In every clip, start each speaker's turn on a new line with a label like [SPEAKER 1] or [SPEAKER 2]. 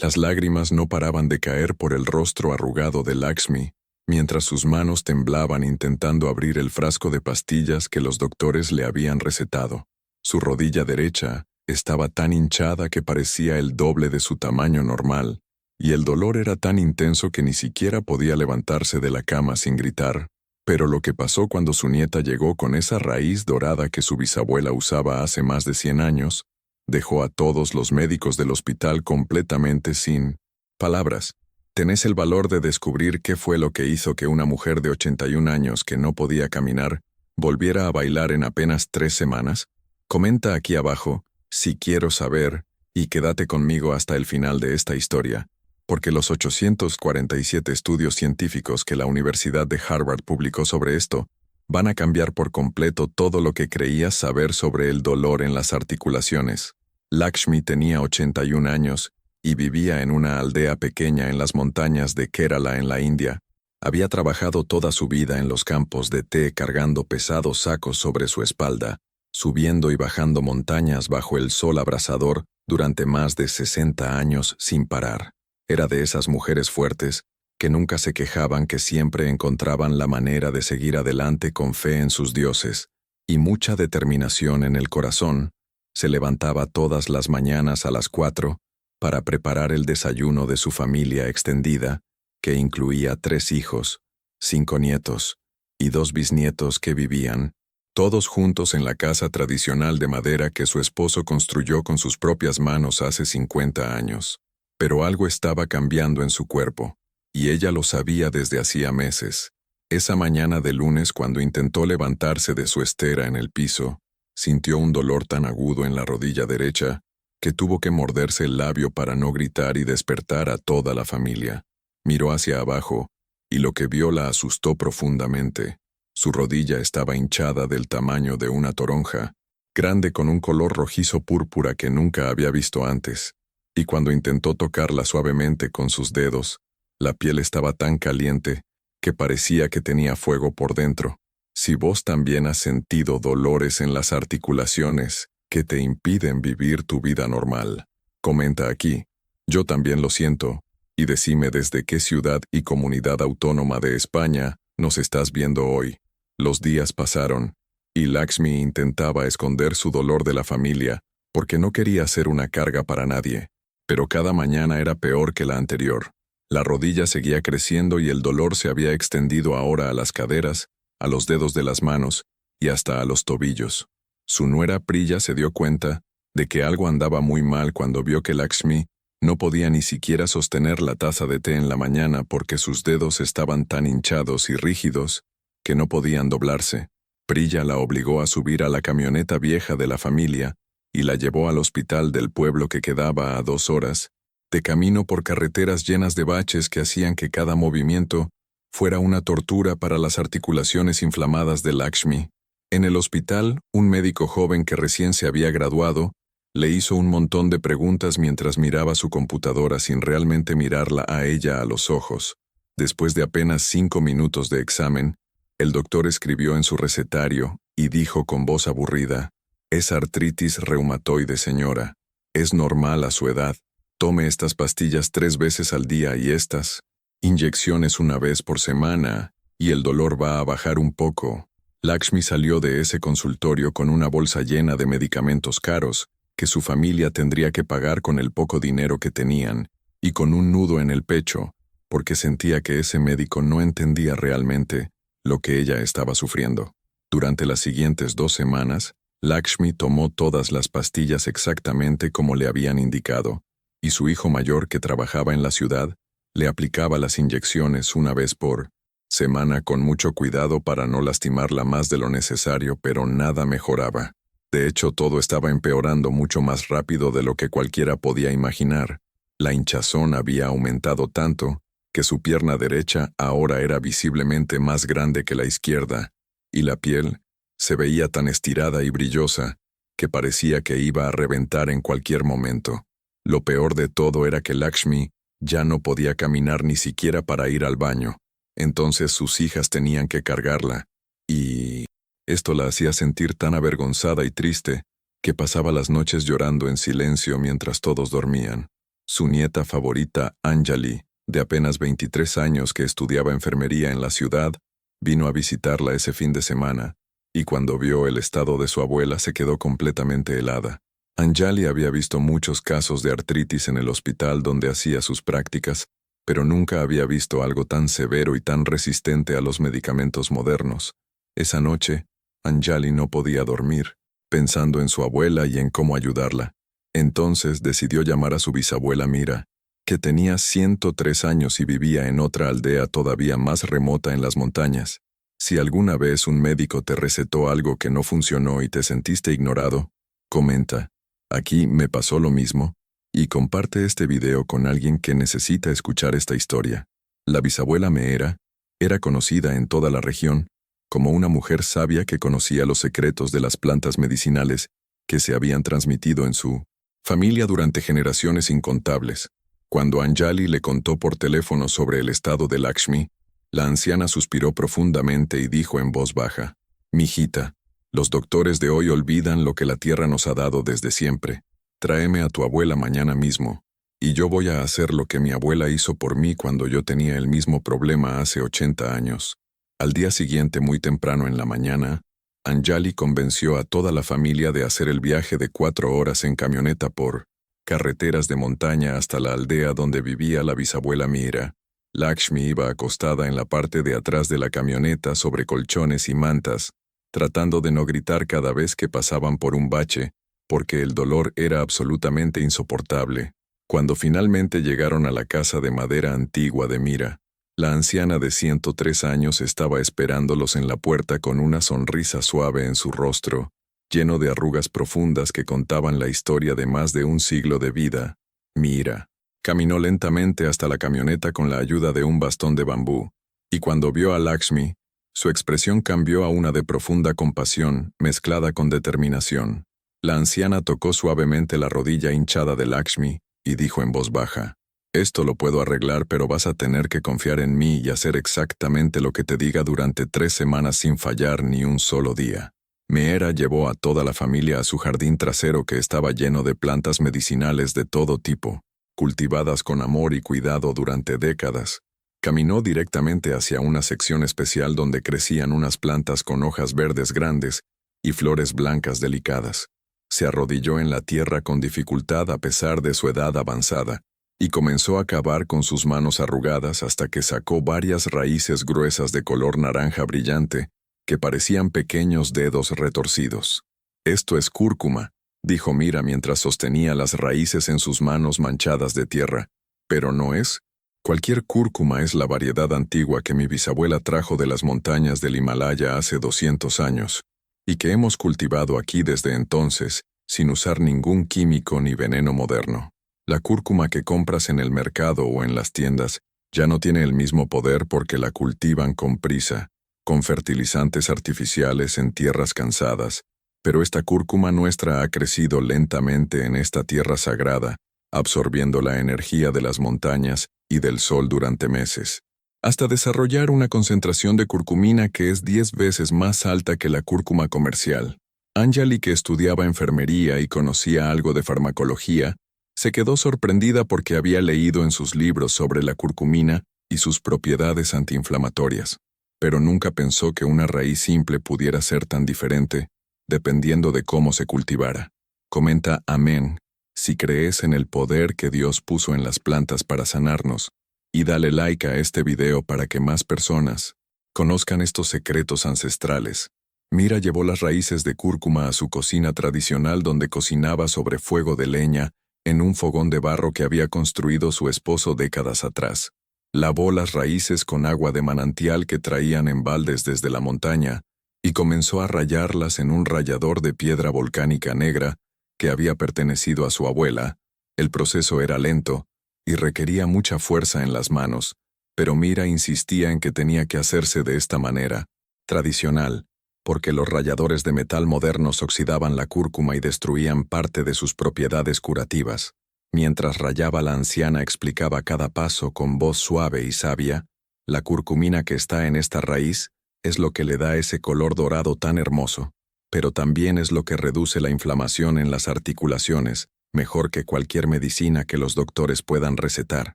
[SPEAKER 1] Las lágrimas no paraban de caer por el rostro arrugado de Lakshmi, mientras sus manos temblaban intentando abrir el frasco de pastillas que los doctores le habían recetado. Su rodilla derecha estaba tan hinchada que parecía el doble de su tamaño normal, y el dolor era tan intenso que ni siquiera podía levantarse de la cama sin gritar. Pero lo que pasó cuando su nieta llegó con esa raíz dorada que su bisabuela usaba hace más de 100 años, dejó a todos los médicos del hospital completamente sin palabras. ¿Tenés el valor de descubrir qué fue lo que hizo que una mujer de 81 años que no podía caminar volviera a bailar en apenas 3 semanas? Comenta aquí abajo si quiero saber y quédate conmigo hasta el final de esta historia, porque los 847 estudios científicos que la Universidad de Harvard publicó sobre esto van a cambiar por completo todo lo que creías saber sobre el dolor en las articulaciones. Lakshmi tenía 81 años y vivía en una aldea pequeña en las montañas de Kerala en la India. Había trabajado toda su vida en los campos de té cargando pesados sacos sobre su espalda, subiendo y bajando montañas bajo el sol abrasador durante más de 60 años sin parar. Era de esas mujeres fuertes que nunca se quejaban, que siempre encontraban la manera de seguir adelante con fe en sus dioses y mucha determinación en el corazón. Se levantaba todas las mañanas a las 4 para preparar el desayuno de su familia extendida, que incluía 3 hijos, 5 nietos y 2 bisnietos que vivían, todos juntos en la casa tradicional de madera que su esposo construyó con sus propias manos hace 50 años. Pero algo estaba cambiando en su cuerpo, y ella lo sabía desde hacía meses. Esa mañana de lunes, cuando intentó levantarse de su estera en el piso, sintió un dolor tan agudo en la rodilla derecha que tuvo que morderse el labio para no gritar y despertar a toda la familia. Miró hacia abajo, y lo que vio la asustó profundamente. Su rodilla estaba hinchada del tamaño de una toronja, grande con un color rojizo púrpura que nunca había visto antes, y cuando intentó tocarla suavemente con sus dedos, la piel estaba tan caliente que parecía que tenía fuego por dentro. Si vos también has sentido dolores en las articulaciones que te impiden vivir tu vida normal, comenta aquí. Yo también lo siento, y decime desde qué ciudad y comunidad autónoma de España nos estás viendo hoy. Los días pasaron, y Lakshmi intentaba esconder su dolor de la familia porque no quería ser una carga para nadie, pero cada mañana era peor que la anterior. La rodilla seguía creciendo y el dolor se había extendido ahora a las caderas, a los dedos de las manos y hasta a los tobillos. Su nuera Priya se dio cuenta de que algo andaba muy mal cuando vio que Lakshmi no podía ni siquiera sostener la taza de té en la mañana porque sus dedos estaban tan hinchados y rígidos que no podían doblarse. Priya la obligó a subir a la camioneta vieja de la familia y la llevó al hospital del pueblo que quedaba a 2 horas, de camino por carreteras llenas de baches que hacían que cada movimiento fuera una tortura para las articulaciones inflamadas de Lakshmi. En el hospital, un médico joven que recién se había graduado le hizo un montón de preguntas mientras miraba su computadora sin realmente mirarla a ella a los ojos. Después de apenas 5 minutos de examen, el doctor escribió en su recetario y dijo con voz aburrida: «Es artritis reumatoide, señora. Es normal a su edad. Tome estas pastillas 3 veces al día y estas inyecciones una vez por semana, y el dolor va a bajar un poco». Lakshmi salió de ese consultorio con una bolsa llena de medicamentos caros que su familia tendría que pagar con el poco dinero que tenían, y con un nudo en el pecho, porque sentía que ese médico no entendía realmente lo que ella estaba sufriendo. Durante las siguientes 2 semanas, Lakshmi tomó todas las pastillas exactamente como le habían indicado, y su hijo mayor, que trabajaba en la ciudad, le aplicaba las inyecciones una vez por semana con mucho cuidado para no lastimarla más de lo necesario, pero nada mejoraba. De hecho, todo estaba empeorando mucho más rápido de lo que cualquiera podía imaginar. La hinchazón había aumentado tanto que su pierna derecha ahora era visiblemente más grande que la izquierda, y la piel se veía tan estirada y brillosa que parecía que iba a reventar en cualquier momento. Lo peor de todo era que Lakshmi ya no podía caminar ni siquiera para ir al baño. Entonces sus hijas tenían que cargarla, y esto la hacía sentir tan avergonzada y triste que pasaba las noches llorando en silencio mientras todos dormían. Su nieta favorita, Anjali, de apenas 23 años que estudiaba enfermería en la ciudad, vino a visitarla ese fin de semana, y cuando vio el estado de su abuela se quedó completamente helada. Anjali había visto muchos casos de artritis en el hospital donde hacía sus prácticas, pero nunca había visto algo tan severo y tan resistente a los medicamentos modernos. Esa noche, Anjali no podía dormir, pensando en su abuela y en cómo ayudarla. Entonces decidió llamar a su bisabuela Mira, que tenía 103 años y vivía en otra aldea todavía más remota en las montañas. Si alguna vez un médico te recetó algo que no funcionó y te sentiste ignorado, comenta, aquí me pasó lo mismo, y comparte este video con alguien que necesita escuchar esta historia. La bisabuela Meera era conocida en toda la región como una mujer sabia que conocía los secretos de las plantas medicinales que se habían transmitido en su familia durante generaciones incontables. Cuando Anjali le contó por teléfono sobre el estado de Lakshmi, la anciana suspiró profundamente y dijo en voz baja, «Mijita, los doctores de hoy olvidan lo que la tierra nos ha dado desde siempre. Tráeme a tu abuela mañana mismo, y yo voy a hacer lo que mi abuela hizo por mí cuando yo tenía el mismo problema hace 80 años». Al día siguiente, muy temprano en la mañana, Anjali convenció a toda la familia de hacer el viaje de 4 horas en camioneta por carreteras de montaña hasta la aldea donde vivía la bisabuela Meera. Lakshmi iba acostada en la parte de atrás de la camioneta sobre colchones y mantas, tratando de no gritar cada vez que pasaban por un bache, porque el dolor era absolutamente insoportable. Cuando finalmente llegaron a la casa de madera antigua de Meera, la anciana de 103 años estaba esperándolos en la puerta con una sonrisa suave en su rostro, lleno de arrugas profundas que contaban la historia de más de un siglo de vida. Meera caminó lentamente hasta la camioneta con la ayuda de un bastón de bambú, y cuando vio a Lakshmi, su expresión cambió a una de profunda compasión mezclada con determinación. La anciana tocó suavemente la rodilla hinchada de Lakshmi y dijo en voz baja, «Esto lo puedo arreglar, pero vas a tener que confiar en mí y hacer exactamente lo que te diga durante 3 semanas sin fallar ni un solo día». Meera llevó a toda la familia a su jardín trasero que estaba lleno de plantas medicinales de todo tipo, cultivadas con amor y cuidado durante décadas. Caminó directamente hacia una sección especial donde crecían unas plantas con hojas verdes grandes y flores blancas delicadas. Se arrodilló en la tierra con dificultad a pesar de su edad avanzada, y comenzó a cavar con sus manos arrugadas hasta que sacó varias raíces gruesas de color naranja brillante, que parecían pequeños dedos retorcidos. «Esto es cúrcuma», dijo Meera mientras sostenía las raíces en sus manos manchadas de tierra. «Pero no es. Cualquier cúrcuma es la variedad antigua que mi bisabuela trajo de las montañas del Himalaya hace 200 años, y que hemos cultivado aquí desde entonces, sin usar ningún químico ni veneno moderno. La cúrcuma que compras en el mercado o en las tiendas ya no tiene el mismo poder porque la cultivan con prisa, con fertilizantes artificiales en tierras cansadas, pero esta cúrcuma nuestra ha crecido lentamente en esta tierra sagrada, absorbiendo la energía de las montañas y del sol durante meses, hasta desarrollar una concentración de curcumina que es 10 veces más alta que la cúrcuma comercial». Anjali, que estudiaba enfermería y conocía algo de farmacología, se quedó sorprendida porque había leído en sus libros sobre la curcumina y sus propiedades antiinflamatorias, pero nunca pensó que una raíz simple pudiera ser tan diferente, dependiendo de cómo se cultivara. Comenta Amén si crees en el poder que Dios puso en las plantas para sanarnos, y dale like a este video para que más personas conozcan estos secretos ancestrales. Meera llevó las raíces de cúrcuma a su cocina tradicional donde cocinaba sobre fuego de leña en un fogón de barro que había construido su esposo décadas atrás. Lavó las raíces con agua de manantial que traían en baldes desde la montaña y comenzó a rallarlas en un rallador de piedra volcánica negra que había pertenecido a su abuela. El proceso era lento y requería mucha fuerza en las manos, pero Meera insistía en que tenía que hacerse de esta manera, tradicional, porque los ralladores de metal modernos oxidaban la cúrcuma y destruían parte de sus propiedades curativas. Mientras rallaba, la anciana explicaba cada paso con voz suave y sabia. La curcumina que está en esta raíz es lo que le da ese color dorado tan hermoso, pero también es lo que reduce la inflamación en las articulaciones, mejor que cualquier medicina que los doctores puedan recetar.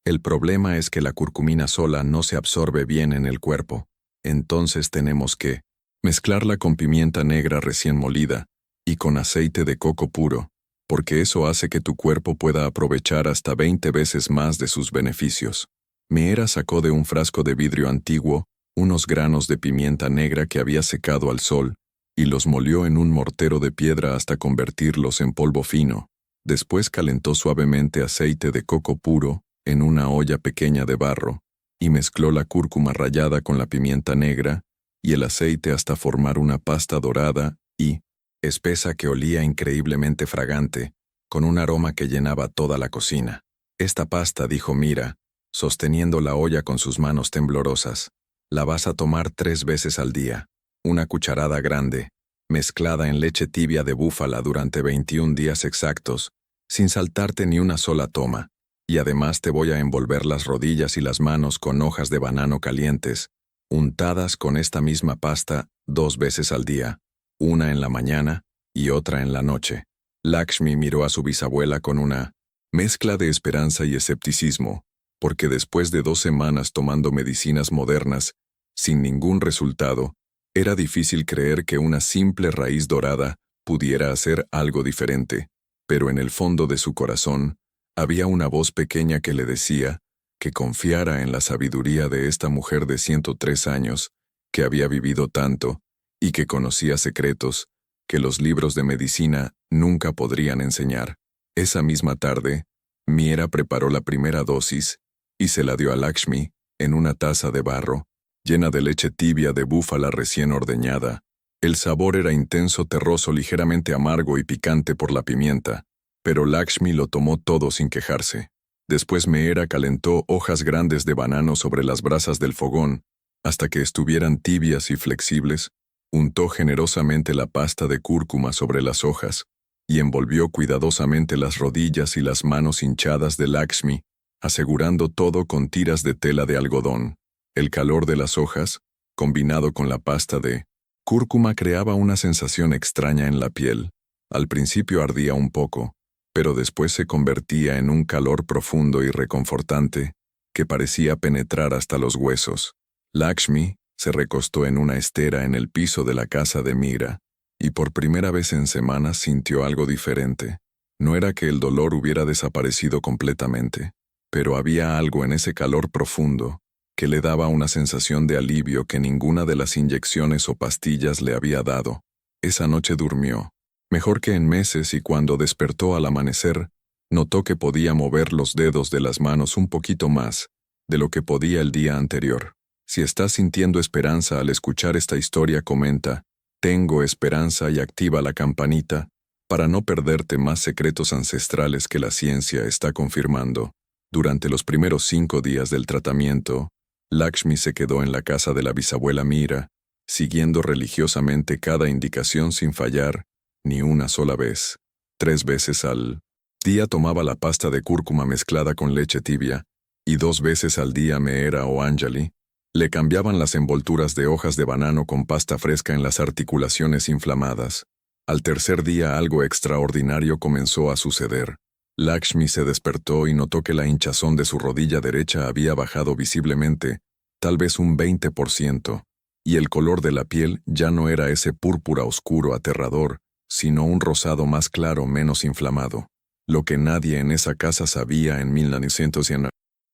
[SPEAKER 1] El problema es que la curcumina sola no se absorbe bien en el cuerpo. Entonces tenemos que mezclarla con pimienta negra recién molida y con aceite de coco puro, porque eso hace que tu cuerpo pueda aprovechar hasta 20 veces más de sus beneficios. Meera sacó de un frasco de vidrio antiguo unos granos de pimienta negra que había secado al sol y los molió en un mortero de piedra hasta convertirlos en polvo fino. Después calentó suavemente aceite de coco puro en una olla pequeña de barro y mezcló la cúrcuma rallada con la pimienta negra y el aceite hasta formar una pasta dorada y espesa que olía increíblemente fragante, con un aroma que llenaba toda la cocina. Esta pasta, dijo Mira, sosteniendo la olla con sus manos temblorosas, la vas a tomar 3 veces al día, una cucharada grande, mezclada en leche tibia de búfala durante 21 días exactos, sin saltarte ni una sola toma, y además te voy a envolver las rodillas y las manos con hojas de banano calientes, untadas con esta misma pasta 2 veces al día, una en la mañana y otra en la noche. Lakshmi miró a su bisabuela con una mezcla de esperanza y escepticismo, porque después de 2 semanas tomando medicinas modernas, sin ningún resultado, era difícil creer que una simple raíz dorada pudiera hacer algo diferente, pero en el fondo de su corazón había una voz pequeña que le decía que confiara en la sabiduría de esta mujer de 103 años, que había vivido tanto y que conocía secretos que los libros de medicina nunca podrían enseñar. Esa misma tarde, Meera preparó la primera dosis y se la dio a Lakshmi en una taza de barro, llena de leche tibia de búfala recién ordeñada. El sabor era intenso, terroso, ligeramente amargo y picante por la pimienta, pero Lakshmi lo tomó todo sin quejarse. Después Meera calentó hojas grandes de banano sobre las brasas del fogón, hasta que estuvieran tibias y flexibles, untó generosamente la pasta de cúrcuma sobre las hojas, y envolvió cuidadosamente las rodillas y las manos hinchadas de Lakshmi, asegurando todo con tiras de tela de algodón. El calor de las hojas, combinado con la pasta de cúrcuma, creaba una sensación extraña en la piel. Al principio ardía un poco, pero después se convertía en un calor profundo y reconfortante que parecía penetrar hasta los huesos. Lakshmi se recostó en una estera en el piso de la casa de Meera, y por primera vez en semanas sintió algo diferente. No era que el dolor hubiera desaparecido completamente, pero había algo en ese calor profundo que le daba una sensación de alivio que ninguna de las inyecciones o pastillas le había dado. Esa noche durmió mejor que en meses, y cuando despertó al amanecer, notó que podía mover los dedos de las manos un poquito más de lo que podía el día anterior. Si estás sintiendo esperanza al escuchar esta historia, comenta, tengo esperanza, y activa la campanita para no perderte más secretos ancestrales que la ciencia está confirmando. Durante los primeros 5 días del tratamiento, Lakshmi se quedó en la casa de la bisabuela Meera, siguiendo religiosamente cada indicación sin fallar, ni una sola vez. 3 veces al día tomaba la pasta de cúrcuma mezclada con leche tibia, y 2 veces al día Meera o Anjali le cambiaban las envolturas de hojas de banano con pasta fresca en las articulaciones inflamadas. Al tercer día algo extraordinario comenzó a suceder. Lakshmi se despertó y notó que la hinchazón de su rodilla derecha había bajado visiblemente, tal vez un 20%, y el color de la piel ya no era ese púrpura oscuro aterrador, sino un rosado más claro, menos inflamado. Lo que nadie en esa casa sabía en 1900.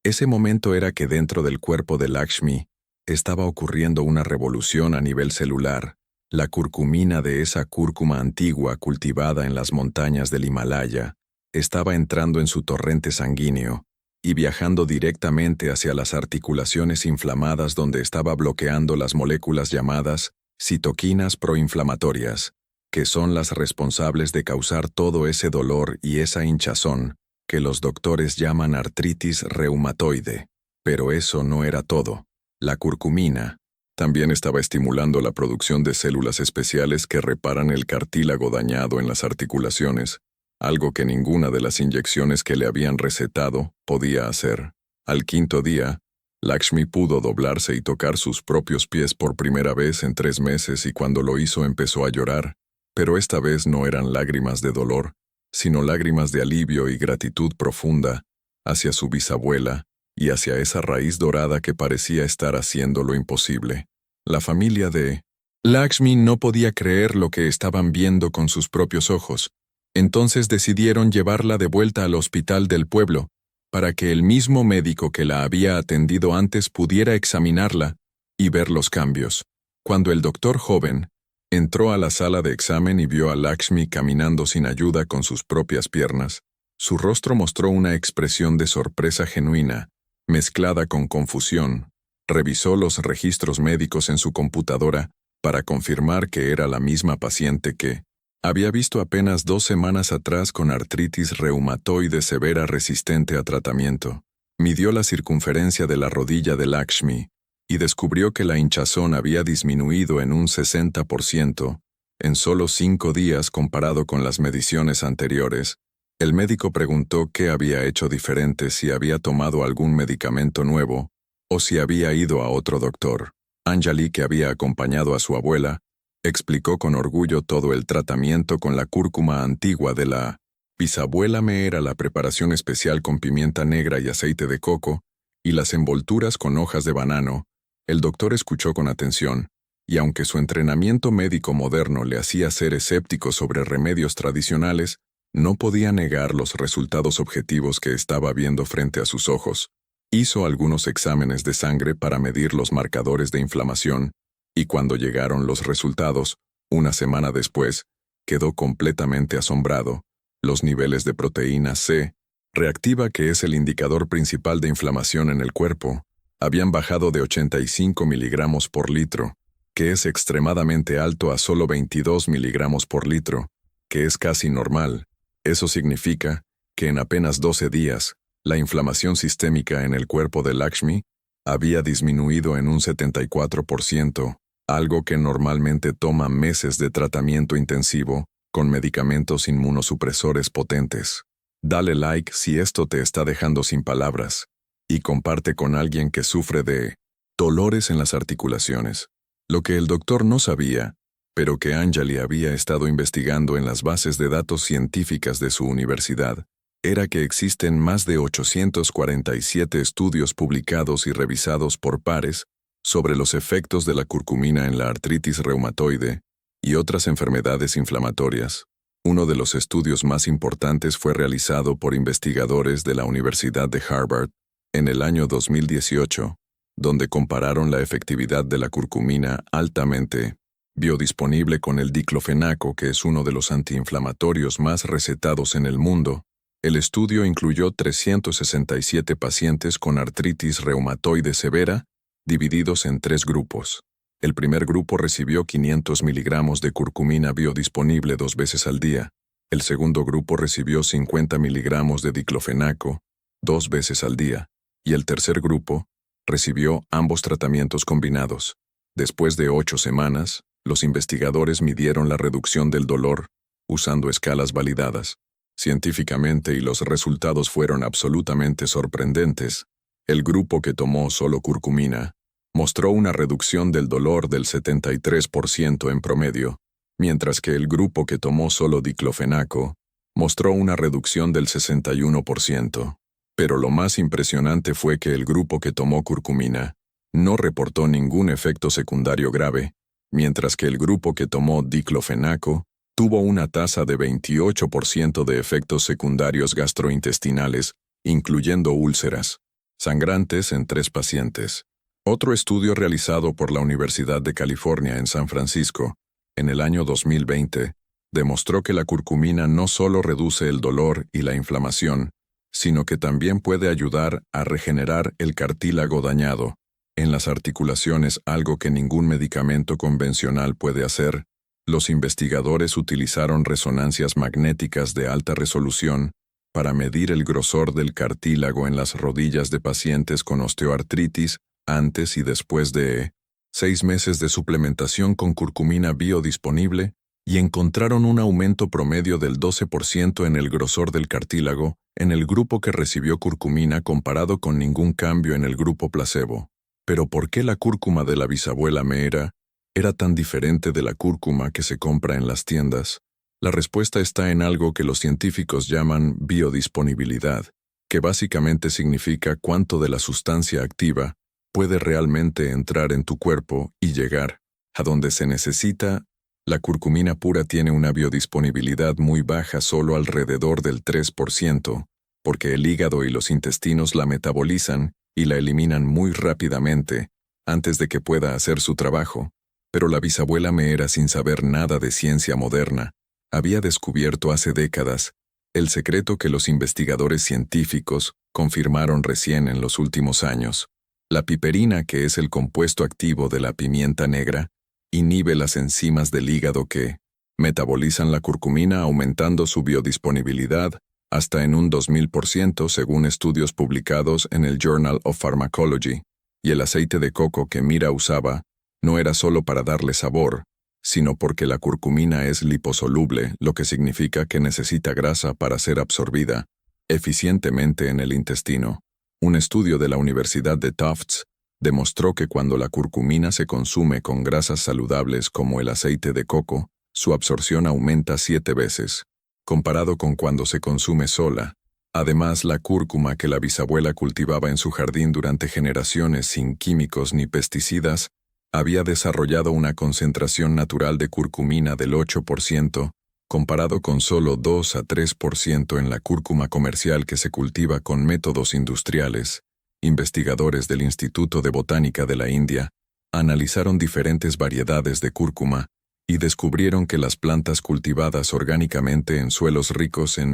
[SPEAKER 1] Ese momento era que dentro del cuerpo de Lakshmi estaba ocurriendo una revolución a nivel celular. La curcumina de esa cúrcuma antigua cultivada en las montañas del Himalaya estaba entrando en su torrente sanguíneo y viajando directamente hacia las articulaciones inflamadas, donde estaba bloqueando las moléculas llamadas citoquinas proinflamatorias, que son las responsables de causar todo ese dolor y esa hinchazón que los doctores llaman artritis reumatoide. Pero eso no era todo. La curcumina también estaba estimulando la producción de células especiales que reparan el cartílago dañado en las articulaciones, algo que ninguna de las inyecciones que le habían recetado podía hacer. Al 5.º día, Lakshmi pudo doblarse y tocar sus propios pies por primera vez en 3 meses, y cuando lo hizo empezó a llorar, pero esta vez no eran lágrimas de dolor, sino lágrimas de alivio y gratitud profunda hacia su bisabuela y hacia esa raíz dorada que parecía estar haciendo lo imposible. La familia de Lakshmi no podía creer lo que estaban viendo con sus propios ojos. Entonces decidieron llevarla de vuelta al hospital del pueblo, para que el mismo médico que la había atendido antes pudiera examinarla y ver los cambios. Cuando el doctor joven entró a la sala de examen y vio a Lakshmi caminando sin ayuda con sus propias piernas, su rostro mostró una expresión de sorpresa genuina, mezclada con confusión. Revisó los registros médicos en su computadora para confirmar que era la misma paciente que había visto apenas 2 semanas atrás con artritis reumatoide severa resistente a tratamiento. Midió la circunferencia de la rodilla de Lakshmi y descubrió que la hinchazón había disminuido en un 60% en solo 5 días comparado con las mediciones anteriores. El médico preguntó qué había hecho diferente, si había tomado algún medicamento nuevo o si había ido a otro doctor. Anjali, que había acompañado a su abuela, explicó con orgullo todo el tratamiento con la cúrcuma antigua de la bisabuela. Me era la preparación especial con pimienta negra y aceite de coco, y las envolturas con hojas de banano. El doctor escuchó con atención, y aunque su entrenamiento médico moderno le hacía ser escéptico sobre remedios tradicionales, no podía negar los resultados objetivos que estaba viendo frente a sus ojos. Hizo algunos exámenes de sangre para medir los marcadores de inflamación, y cuando llegaron los resultados, una semana después, quedó completamente asombrado. Los niveles de proteína C reactiva, que es el indicador principal de inflamación en el cuerpo, habían bajado de 85 miligramos por litro, que es extremadamente alto, a solo 22 miligramos por litro, que es casi normal. Eso significa que en apenas 12 días, la inflamación sistémica en el cuerpo de Lakshmi había disminuido en un 74%, algo que normalmente toma meses de tratamiento intensivo con medicamentos inmunosupresores potentes. Dale like si esto te está dejando sin palabras, y comparte con alguien que sufre de dolores en las articulaciones. Lo que el doctor no sabía, pero que Anjali había estado investigando en las bases de datos científicas de su universidad, era que existen más de 847 estudios publicados y revisados por pares sobre los efectos de la curcumina en la artritis reumatoide y otras enfermedades inflamatorias. Uno de los estudios más importantes fue realizado por investigadores de la Universidad de Harvard en el año 2018, donde compararon la efectividad de la curcumina altamente biodisponible con el diclofenaco, que es uno de los antiinflamatorios más recetados en el mundo. El estudio incluyó 367 pacientes con artritis reumatoide severa, divididos en 3 grupos. El primer grupo recibió 500 miligramos de curcumina biodisponible 2 veces al día. El segundo grupo recibió 50 miligramos de diclofenaco 2 veces al día. Y el tercer grupo recibió ambos tratamientos combinados. Después de 8 semanas, los investigadores midieron la reducción del dolor usando escalas validadas científicamente, y los resultados fueron absolutamente sorprendentes. El grupo que tomó solo curcumina mostró una reducción del dolor del 73% en promedio, mientras que el grupo que tomó solo diclofenaco mostró una reducción del 61%. Pero lo más impresionante fue que el grupo que tomó curcumina no reportó ningún efecto secundario grave, mientras que el grupo que tomó diclofenaco tuvo una tasa de 28% de efectos secundarios gastrointestinales, incluyendo úlceras sangrantes en 3 pacientes. Otro estudio realizado por la Universidad de California en San Francisco, en el año 2020, demostró que la curcumina no solo reduce el dolor y la inflamación, sino que también puede ayudar a regenerar el cartílago dañado en las articulaciones, algo que ningún medicamento convencional puede hacer. Los investigadores utilizaron resonancias magnéticas de alta resolución para medir el grosor del cartílago en las rodillas de pacientes con osteoartritis antes y después de 6 meses de suplementación con curcumina biodisponible, y encontraron un aumento promedio del 12% en el grosor del cartílago en el grupo que recibió curcumina, comparado con ningún cambio en el grupo placebo. Pero ¿por qué la cúrcuma de la bisabuela Meera era tan diferente de la cúrcuma que se compra en las tiendas? La respuesta está en algo que los científicos llaman biodisponibilidad, que básicamente significa cuánto de la sustancia activa puede realmente entrar en tu cuerpo y llegar a donde se necesita. La curcumina pura tiene una biodisponibilidad muy baja, solo alrededor del 3%, porque el hígado y los intestinos la metabolizan y la eliminan muy rápidamente, antes de que pueda hacer su trabajo. Pero la bisabuela Meera, sin saber nada de ciencia moderna, había descubierto hace décadas el secreto que los investigadores científicos confirmaron recién en los últimos años. La piperina, que es el compuesto activo de la pimienta negra, inhibe las enzimas del hígado que metabolizan la curcumina, aumentando su biodisponibilidad hasta en un 2000% según estudios publicados en el Journal of Pharmacology. Y el aceite de coco que Meera usaba no era solo para darle sabor, sino porque la curcumina es liposoluble, lo que significa que necesita grasa para ser absorbida eficientemente en el intestino. Un estudio de la Universidad de Tufts demostró que cuando la curcumina se consume con grasas saludables como el aceite de coco, su absorción aumenta 7 veces, comparado con cuando se consume sola. Además, la cúrcuma que la bisabuela cultivaba en su jardín durante generaciones sin químicos ni pesticidas, había desarrollado una concentración natural de curcumina del 8%, comparado con solo 2 a 3% en la cúrcuma comercial que se cultiva con métodos industriales. Investigadores del Instituto de Botánica de la India analizaron diferentes variedades de cúrcuma y descubrieron que las plantas cultivadas orgánicamente en suelos ricos en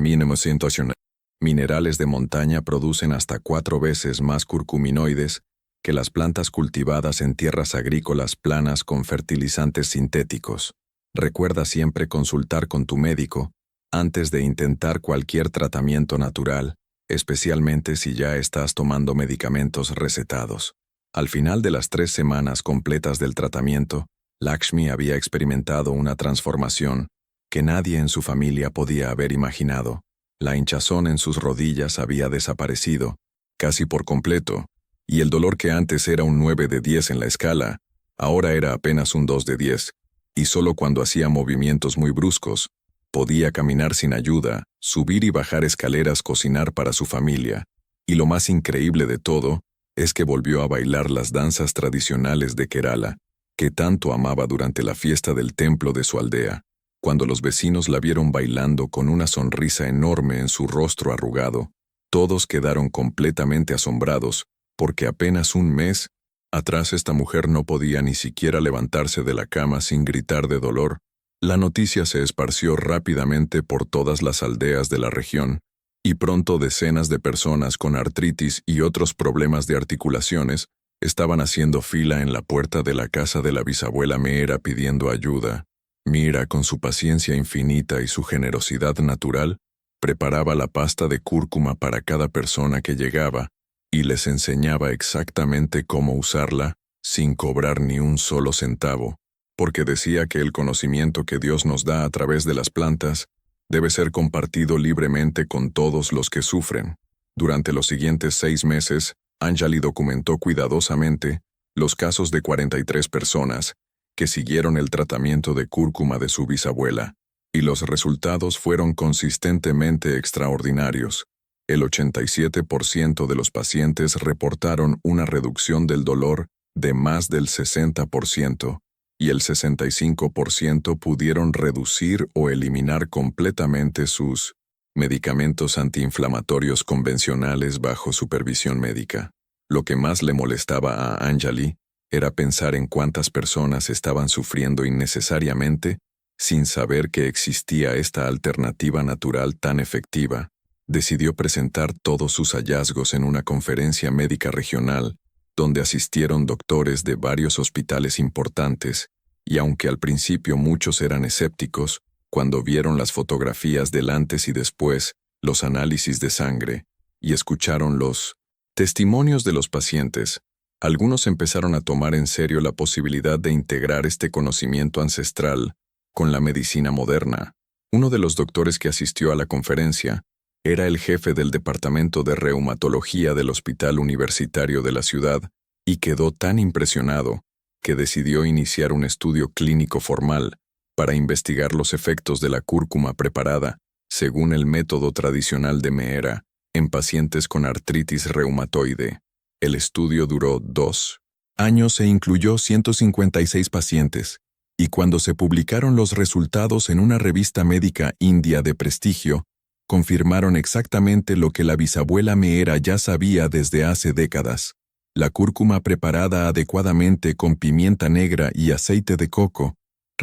[SPEAKER 1] minerales de montaña producen hasta 4 veces más curcuminoides que las plantas cultivadas en tierras agrícolas planas con fertilizantes sintéticos. Recuerda siempre consultar con tu médico antes de intentar cualquier tratamiento natural, especialmente si ya estás tomando medicamentos recetados. Al final de las 3 semanas completas del tratamiento, Lakshmi había experimentado una transformación que nadie en su familia podía haber imaginado. La hinchazón en sus rodillas había desaparecido, casi por completo, y el dolor que antes era un 9 de 10 en la escala, ahora era apenas un 2 de 10, y solo cuando hacía movimientos muy bruscos, podía caminar sin ayuda, subir y bajar escaleras, cocinar para su familia. Y lo más increíble de todo es que volvió a bailar las danzas tradicionales de Kerala, que tanto amaba durante la fiesta del templo de su aldea. Cuando los vecinos la vieron bailando con una sonrisa enorme en su rostro arrugado, todos quedaron completamente asombrados, porque apenas un mes atrás esta mujer no podía ni siquiera levantarse de la cama sin gritar de dolor. La noticia se esparció rápidamente por todas las aldeas de la región, y pronto decenas de personas con artritis y otros problemas de articulaciones estaban haciendo fila en la puerta de la casa de la bisabuela Meera pidiendo ayuda. Meera, con su paciencia infinita y su generosidad natural, preparaba la pasta de cúrcuma para cada persona que llegaba y les enseñaba exactamente cómo usarla sin cobrar ni un solo centavo, porque decía que el conocimiento que Dios nos da a través de las plantas debe ser compartido libremente con todos los que sufren. Durante los siguientes 6 meses, Anjali documentó cuidadosamente los casos de 43 personas que siguieron el tratamiento de cúrcuma de su bisabuela, y los resultados fueron consistentemente extraordinarios. El 87% de los pacientes reportaron una reducción del dolor de más del 60%, y el 65% pudieron reducir o eliminar completamente sus medicamentos antiinflamatorios convencionales bajo supervisión médica. Lo que más le molestaba a Anjali era pensar en cuántas personas estaban sufriendo innecesariamente sin saber que existía esta alternativa natural tan efectiva. Decidió presentar todos sus hallazgos en una conferencia médica regional, donde asistieron doctores de varios hospitales importantes, y aunque al principio muchos eran escépticos, cuando vieron las fotografías del antes y después, los análisis de sangre, y escucharon los testimonios de los pacientes, algunos empezaron a tomar en serio la posibilidad de integrar este conocimiento ancestral con la medicina moderna. Uno de los doctores que asistió a la conferencia era el jefe del departamento de reumatología del Hospital Universitario de la ciudad, y quedó tan impresionado que decidió iniciar un estudio clínico formal para investigar los efectos de la cúrcuma preparada, según el método tradicional de Meera, en pacientes con artritis reumatoide. El estudio duró 2 años e incluyó 156 pacientes, y cuando se publicaron los resultados en una revista médica india de prestigio, confirmaron exactamente lo que la bisabuela Meera ya sabía desde hace décadas. La cúrcuma preparada adecuadamente con pimienta negra y aceite de coco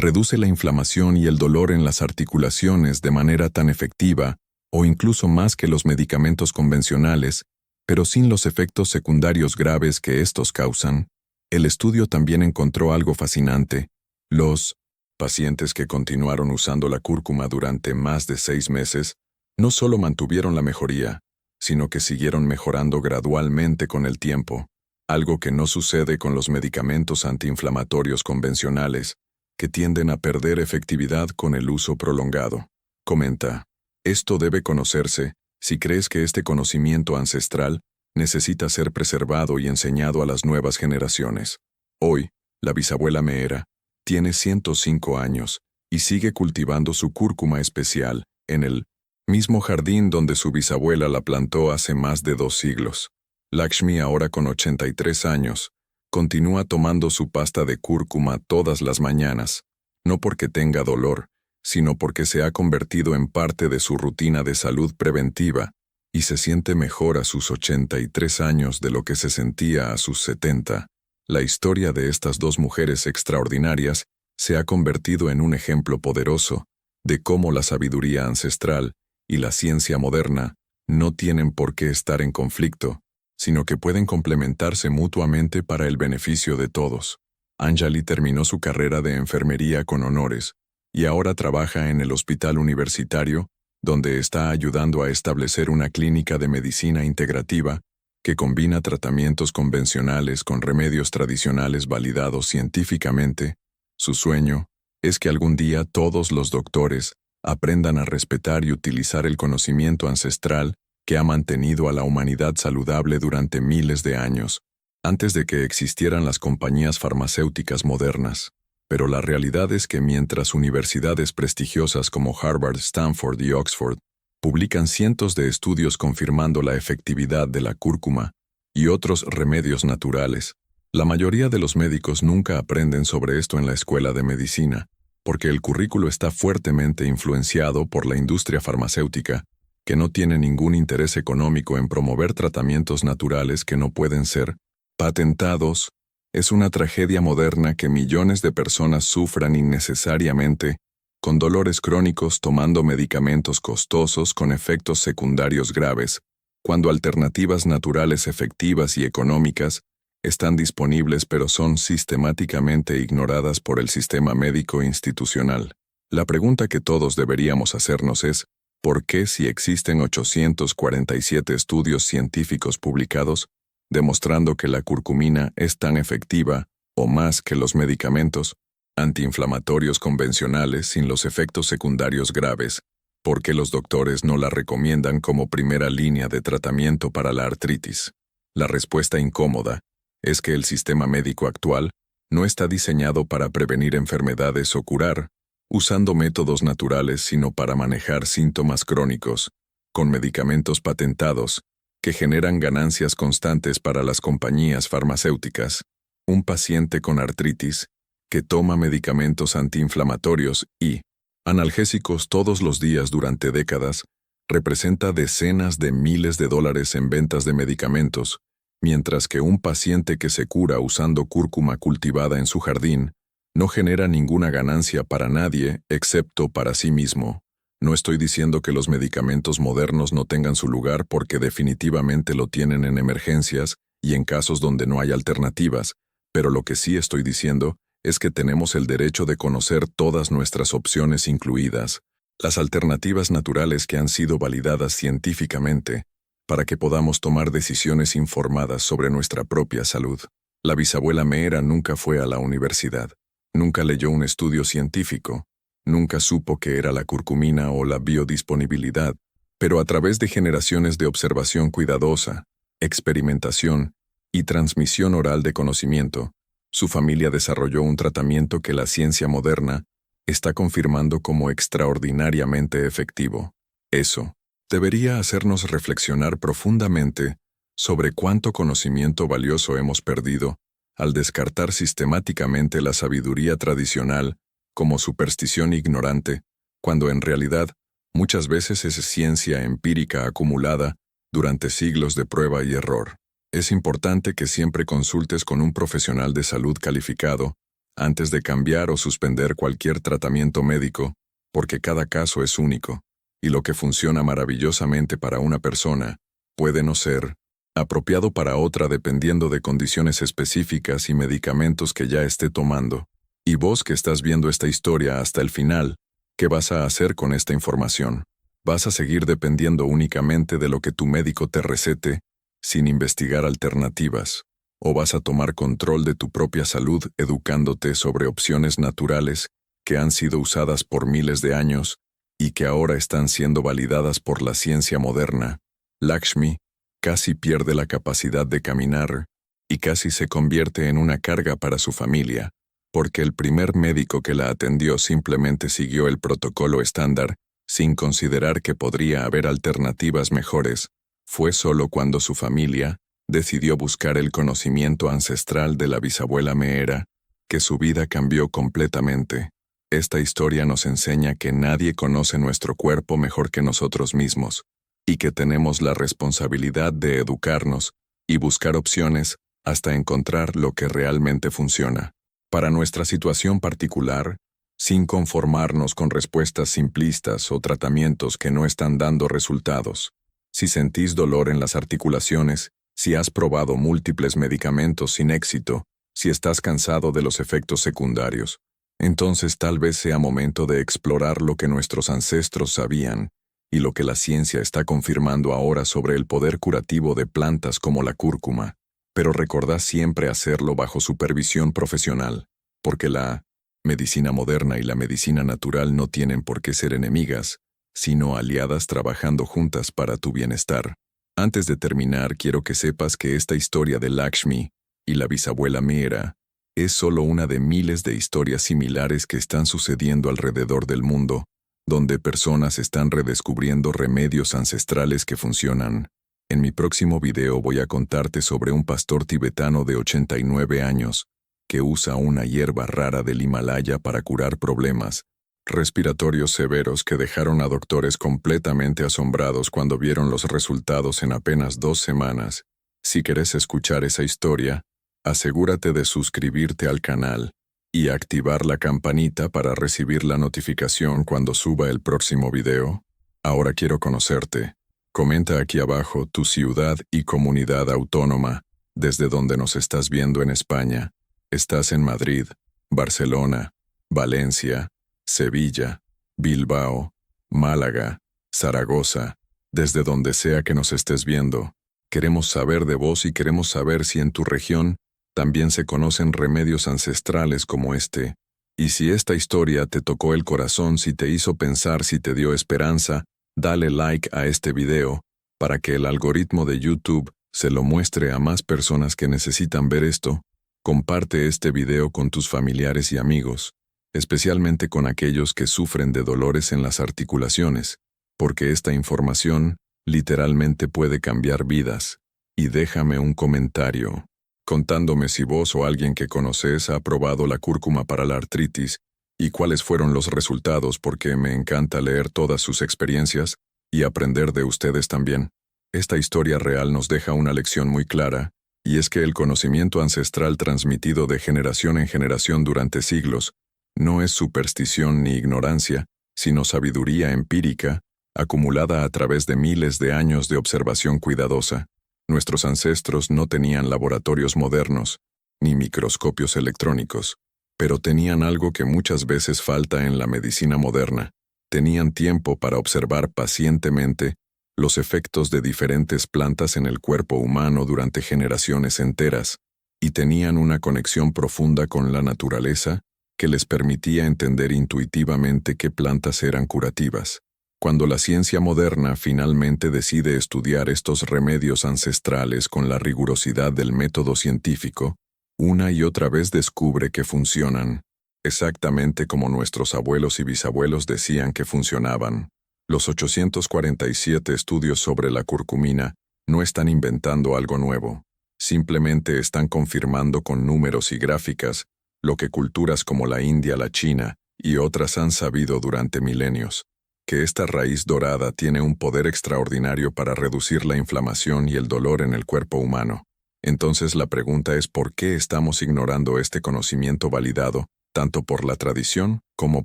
[SPEAKER 1] reduce la inflamación y el dolor en las articulaciones de manera tan efectiva, o incluso más que los medicamentos convencionales, pero sin los efectos secundarios graves que estos causan. El estudio también encontró algo fascinante. Los pacientes que continuaron usando la cúrcuma durante más de 6 meses no solo mantuvieron la mejoría, sino que siguieron mejorando gradualmente con el tiempo, algo que no sucede con los medicamentos antiinflamatorios convencionales, que tienden a perder efectividad con el uso prolongado. Comenta, esto debe conocerse si crees que este conocimiento ancestral necesita ser preservado y enseñado a las nuevas generaciones. Hoy, la bisabuela Meera tiene 105 años y sigue cultivando su cúrcuma especial en el mismo jardín donde su bisabuela la plantó hace más de 2 siglos. Lakshmi, ahora con 83 años, continúa tomando su pasta de cúrcuma todas las mañanas, no porque tenga dolor, sino porque se ha convertido en parte de su rutina de salud preventiva y se siente mejor a sus 83 años de lo que se sentía a sus 70. La historia de estas 2 mujeres extraordinarias se ha convertido en un ejemplo poderoso de cómo la sabiduría ancestral y la ciencia moderna no tienen por qué estar en conflicto, sino que pueden complementarse mutuamente para el beneficio de todos. Anjali terminó su carrera de enfermería con honores y ahora trabaja en el hospital universitario, donde está ayudando a establecer una clínica de medicina integrativa que combina tratamientos convencionales con remedios tradicionales validados científicamente. Su sueño es que algún día todos los doctores aprendan a respetar y utilizar el conocimiento ancestral que ha mantenido a la humanidad saludable durante miles de años, antes de que existieran las compañías farmacéuticas modernas. Pero la realidad es que mientras universidades prestigiosas como Harvard, Stanford y Oxford publican cientos de estudios confirmando la efectividad de la cúrcuma y otros remedios naturales, la mayoría de los médicos nunca aprenden sobre esto en la escuela de medicina, porque el currículo está fuertemente influenciado por la industria farmacéutica, que no tiene ningún interés económico en promover tratamientos naturales que no pueden ser patentados. Es una tragedia moderna que millones de personas sufran innecesariamente, con dolores crónicos tomando medicamentos costosos con efectos secundarios graves, cuando alternativas naturales efectivas y económicas están disponibles pero son sistemáticamente ignoradas por el sistema médico institucional. La pregunta que todos deberíamos hacernos es, ¿por qué si existen 847 estudios científicos publicados demostrando que la curcumina es tan efectiva o más que los medicamentos antiinflamatorios convencionales sin los efectos secundarios graves? ¿Por qué los doctores no la recomiendan como primera línea de tratamiento para la artritis? La respuesta incómoda es que el sistema médico actual no está diseñado para prevenir enfermedades o curar, usando métodos naturales, sino para manejar síntomas crónicos, con medicamentos patentados, que generan ganancias constantes para las compañías farmacéuticas. Un paciente con artritis, que toma medicamentos antiinflamatorios y analgésicos todos los días durante décadas, representa decenas de miles de dólares en ventas de medicamentos, mientras que un paciente que se cura usando cúrcuma cultivada en su jardín no genera ninguna ganancia para nadie excepto para sí mismo. No estoy diciendo que los medicamentos modernos no tengan su lugar, porque definitivamente lo tienen en emergencias y en casos donde no hay alternativas, pero lo que sí estoy diciendo es que tenemos el derecho de conocer todas nuestras opciones, incluidas las alternativas naturales que han sido validadas científicamente, para que podamos tomar decisiones informadas sobre nuestra propia salud. La bisabuela Meera nunca fue a la universidad, nunca leyó un estudio científico, nunca supo qué era la curcumina o la biodisponibilidad, pero a través de generaciones de observación cuidadosa, experimentación y transmisión oral de conocimiento, su familia desarrolló un tratamiento que la ciencia moderna está confirmando como extraordinariamente efectivo. Eso debería hacernos reflexionar profundamente sobre cuánto conocimiento valioso hemos perdido al descartar sistemáticamente la sabiduría tradicional como superstición ignorante, cuando en realidad muchas veces es ciencia empírica acumulada durante siglos de prueba y error. Es importante que siempre consultes con un profesional de salud calificado antes de cambiar o suspender cualquier tratamiento médico, porque cada caso es único, y lo que funciona maravillosamente para una persona puede no ser apropiado para otra dependiendo de condiciones específicas y medicamentos que ya esté tomando. Y vos que estás viendo esta historia hasta el final, ¿qué vas a hacer con esta información? ¿Vas a seguir dependiendo únicamente de lo que tu médico te recete, sin investigar alternativas? ¿O vas a tomar control de tu propia salud educándote sobre opciones naturales que han sido usadas por miles de años y que ahora están siendo validadas por la ciencia moderna? Lakshmi casi pierde la capacidad de caminar y casi se convierte en una carga para su familia, porque el primer médico que la atendió simplemente siguió el protocolo estándar, sin considerar que podría haber alternativas mejores. Fue solo cuando su familia decidió buscar el conocimiento ancestral de la bisabuela Meera que su vida cambió completamente. Esta historia nos enseña que nadie conoce nuestro cuerpo mejor que nosotros mismos, y que tenemos la responsabilidad de educarnos y buscar opciones hasta encontrar lo que realmente funciona. Para nuestra situación particular, sin conformarnos con respuestas simplistas o tratamientos que no están dando resultados. Si sentís dolor en las articulaciones, si has probado múltiples medicamentos sin éxito, si estás cansado de los efectos secundarios, entonces tal vez sea momento de explorar lo que nuestros ancestros sabían y lo que la ciencia está confirmando ahora sobre el poder curativo de plantas como la cúrcuma. Pero recordá siempre hacerlo bajo supervisión profesional, porque la medicina moderna y la medicina natural no tienen por qué ser enemigas, sino aliadas trabajando juntas para tu bienestar. Antes de terminar, quiero que sepas que esta historia de Lakshmi y la bisabuela Meera es solo una de miles de historias similares que están sucediendo alrededor del mundo, donde personas están redescubriendo remedios ancestrales que funcionan. En mi próximo video voy a contarte sobre un pastor tibetano de 89 años que usa una hierba rara del Himalaya para curar problemas respiratorios severos que dejaron a doctores completamente asombrados cuando vieron los resultados en apenas 2 semanas. Si querés escuchar esa historia, asegúrate de suscribirte al canal y activar la campanita para recibir la notificación cuando suba el próximo video. Ahora quiero conocerte. Comenta aquí abajo tu ciudad y comunidad autónoma, desde donde nos estás viendo en España. ¿Estás en Madrid, Barcelona, Valencia, Sevilla, Bilbao, Málaga, Zaragoza? Desde donde sea que nos estés viendo, queremos saber de vos y queremos saber si en tu región también se conocen remedios ancestrales como este. Y si esta historia te tocó el corazón, si te hizo pensar, si te dio esperanza, dale like a este video para que el algoritmo de YouTube se lo muestre a más personas que necesitan ver esto. Comparte este video con tus familiares y amigos, especialmente con aquellos que sufren de dolores en las articulaciones, porque esta información literalmente puede cambiar vidas. Y déjame un comentario contándome si vos o alguien que conoces ha probado la cúrcuma para la artritis y cuáles fueron los resultados, porque me encanta leer todas sus experiencias y aprender de ustedes también. Esta historia real nos deja una lección muy clara, y es que el conocimiento ancestral transmitido de generación en generación durante siglos no es superstición ni ignorancia, sino sabiduría empírica, acumulada a través de miles de años de observación cuidadosa. Nuestros ancestros no tenían laboratorios modernos, ni microscopios electrónicos, pero tenían algo que muchas veces falta en la medicina moderna. Tenían tiempo para observar pacientemente los efectos de diferentes plantas en el cuerpo humano durante generaciones enteras, y tenían una conexión profunda con la naturaleza que les permitía entender intuitivamente qué plantas eran curativas. Cuando la ciencia moderna finalmente decide estudiar estos remedios ancestrales con la rigurosidad del método científico, una y otra vez descubre que funcionan. exactamente como nuestros abuelos y bisabuelos decían que funcionaban. Los 847 estudios sobre la curcumina no están inventando algo nuevo. Simplemente están confirmando con números y gráficas lo que culturas como la India, la China y otras han sabido durante milenios, que esta raíz dorada tiene un poder extraordinario para reducir la inflamación y el dolor en el cuerpo humano. Entonces la pregunta es ¿por qué estamos ignorando este conocimiento validado, tanto por la tradición como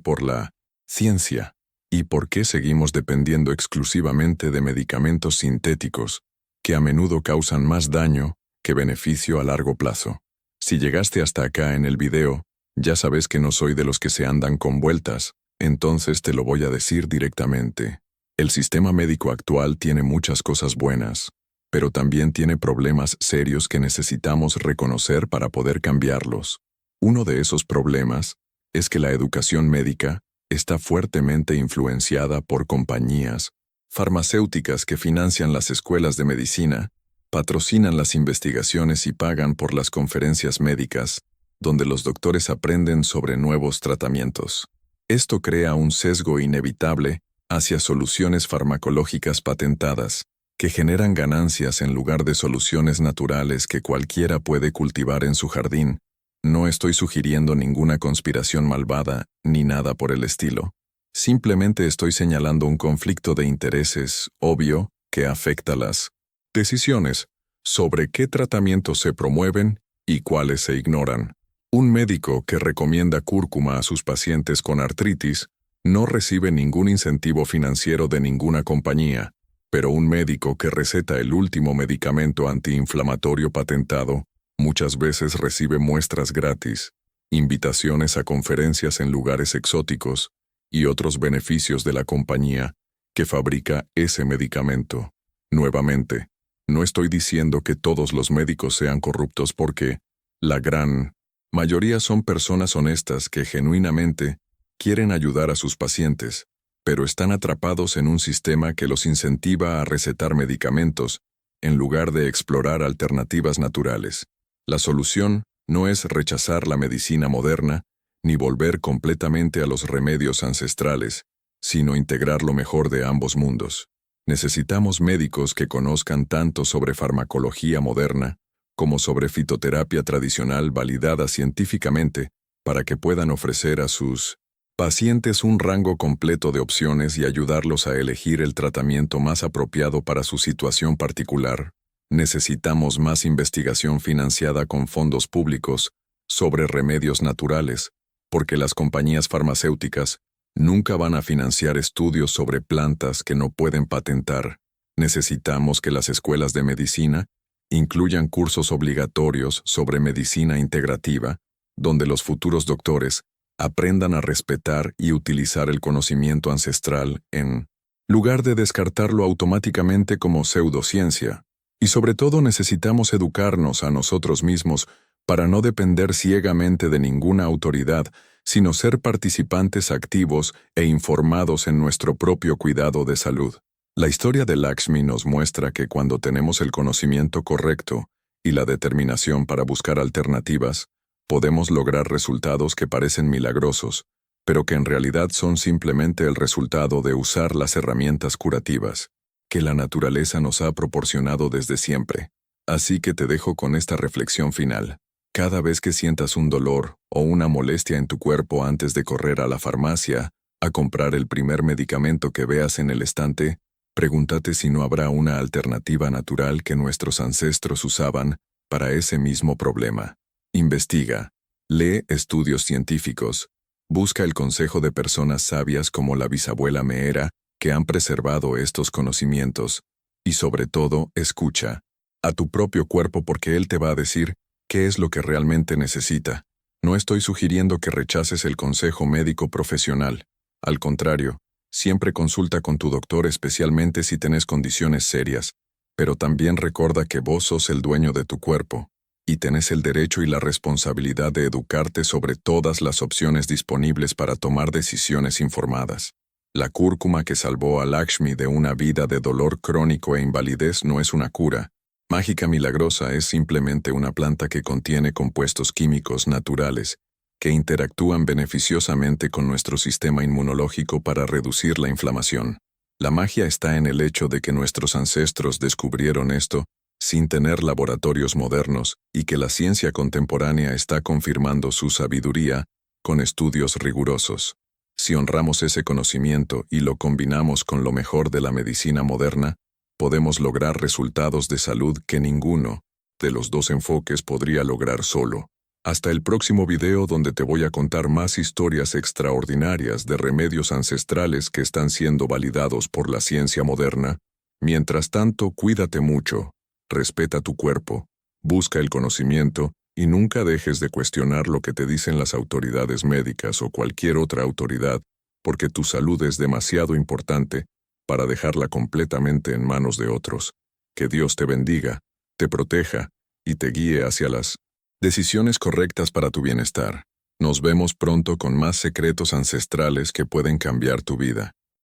[SPEAKER 1] por la ciencia? ¿Y por qué seguimos dependiendo exclusivamente de medicamentos sintéticos, que a menudo causan más daño que beneficio a largo plazo? Si llegaste hasta acá en el video, ya sabes que no soy de los que se andan con vueltas, entonces te lo voy a decir directamente. El sistema médico actual tiene muchas cosas buenas, pero también tiene problemas serios que necesitamos reconocer para poder cambiarlos. Uno de esos problemas es que la educación médica está fuertemente influenciada por compañías farmacéuticas que financian las escuelas de medicina, patrocinan las investigaciones y pagan por las conferencias médicas, donde los doctores aprenden sobre nuevos tratamientos. Esto crea un sesgo inevitable hacia soluciones farmacológicas patentadas, que generan ganancias en lugar de soluciones naturales que cualquiera puede cultivar en su jardín. No estoy sugiriendo ninguna conspiración malvada, ni nada por el estilo. Simplemente estoy señalando un conflicto de intereses obvio que afecta las decisiones sobre qué tratamientos se promueven y cuáles se ignoran. Un médico que recomienda cúrcuma a sus pacientes con artritis no recibe ningún incentivo financiero de ninguna compañía, pero un médico que receta el último medicamento antiinflamatorio patentado muchas veces recibe muestras gratis, invitaciones a conferencias en lugares exóticos y otros beneficios de la compañía que fabrica ese medicamento. Nuevamente, no estoy diciendo que todos los médicos sean corruptos porque la gran mayoría son personas honestas que genuinamente quieren ayudar a sus pacientes, pero están atrapados en un sistema que los incentiva a recetar medicamentos en lugar de explorar alternativas naturales. La solución no es rechazar la medicina moderna ni volver completamente a los remedios ancestrales, sino integrar lo mejor de ambos mundos. Necesitamos médicos que conozcan tanto sobre farmacología moderna como sobre fitoterapia tradicional validada científicamente para que puedan ofrecer a sus pacientes un rango completo de opciones y ayudarlos a elegir el tratamiento más apropiado para su situación particular. Necesitamos más investigación financiada con fondos públicos sobre remedios naturales, porque las compañías farmacéuticas nunca van a financiar estudios sobre plantas que no pueden patentar. Necesitamos que las escuelas de medicina incluyan cursos obligatorios sobre medicina integrativa, donde los futuros doctores aprendan a respetar y utilizar el conocimiento ancestral en lugar de descartarlo automáticamente como pseudociencia. Y sobre todo necesitamos educarnos a nosotros mismos para no depender ciegamente de ninguna autoridad, sino ser participantes activos e informados en nuestro propio cuidado de salud. La historia de Lakshmi nos muestra que cuando tenemos el conocimiento correcto y la determinación para buscar alternativas, podemos lograr resultados que parecen milagrosos, pero que en realidad son simplemente el resultado de usar las herramientas curativas que la naturaleza nos ha proporcionado desde siempre. Así que te dejo con esta reflexión final. Cada vez que sientas un dolor o una molestia en tu cuerpo antes de correr a la farmacia a comprar el primer medicamento que veas en el estante, pregúntate si no habrá una alternativa natural que nuestros ancestros usaban para ese mismo problema. Investiga, lee estudios científicos, busca el consejo de personas sabias como la bisabuela Meera, que han preservado estos conocimientos, y sobre todo, escucha a tu propio cuerpo porque él te va a decir qué es lo que realmente necesita. No estoy sugiriendo que rechaces el consejo médico profesional. Al contrario, siempre consulta con tu doctor especialmente si tenés condiciones serias, pero también recuerda que vos sos el dueño de tu cuerpo, y tenés el derecho y la responsabilidad de educarte sobre todas las opciones disponibles para tomar decisiones informadas. La cúrcuma que salvó a Lakshmi de una vida de dolor crónico e invalidez no es una cura mágica milagrosa, es simplemente una planta que contiene compuestos químicos naturales que interactúan beneficiosamente con nuestro sistema inmunológico para reducir la inflamación. La magia está en el hecho de que nuestros ancestros descubrieron esto sin tener laboratorios modernos y que la ciencia contemporánea está confirmando su sabiduría con estudios rigurosos. Si honramos ese conocimiento y lo combinamos con lo mejor de la medicina moderna, podemos lograr resultados de salud que ninguno de los dos enfoques podría lograr solo. Hasta el próximo video donde te voy a contar más historias extraordinarias de remedios ancestrales que están siendo validados por la ciencia moderna. Mientras tanto, cuídate mucho, respeta tu cuerpo, busca el conocimiento y nunca dejes de cuestionar lo que te dicen las autoridades médicas o cualquier otra autoridad, porque tu salud es demasiado importante para dejarla completamente en manos de otros. Que Dios te bendiga, te proteja y te guíe hacia las decisiones correctas para tu bienestar. Nos vemos pronto con más secretos ancestrales que pueden cambiar tu vida.